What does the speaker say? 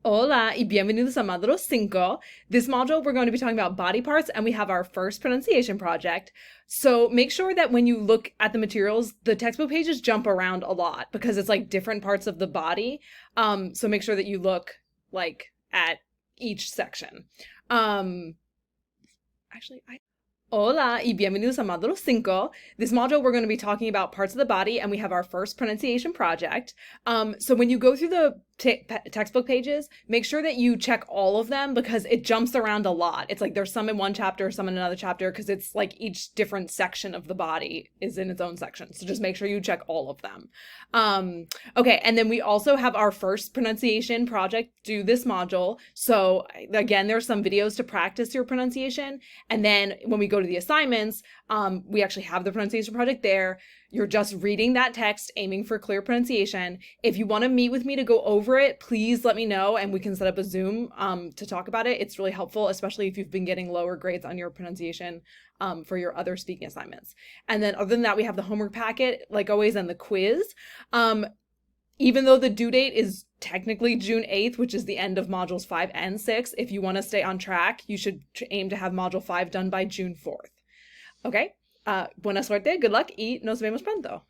Hola y bienvenidos a Módulo 5. This module, we're going to be talking about body parts, and we have our first pronunciation project. So make sure that when you look at the materials, the textbook pages jump around a lot because it's like different parts of the body. So make sure that you look like at each section. Um, actually, I Hola y bienvenidos a Módulo 5. This module, we're going to be talking about parts of the body, and we have our first pronunciation project. So when you go through the textbook pages, make sure that you check all of them because it jumps around a lot. It's like there's some in one chapter, some in another chapter, because it's like each different section of the body is in its own section. So just make sure you check all of them. Okay, and then we also have our first pronunciation project due this module. So again, there's some videos to practice your pronunciation. And then when we go to the assignments, we actually have the pronunciation project there. You're just reading that text, aiming for clear pronunciation. If you want to meet with me to go over it, please let me know and we can set up a Zoom to talk about it. It's really helpful, especially if you've been getting lower grades on your pronunciation for your other speaking assignments. And then other than that, we have the homework packet, like always, and the quiz. Even though the due date is technically June 8th, which is the end of modules 5 and 6, if you want to stay on track, you should aim to have module 5 done by June 4th. Okay? Buena suerte, good luck, y nos vemos pronto.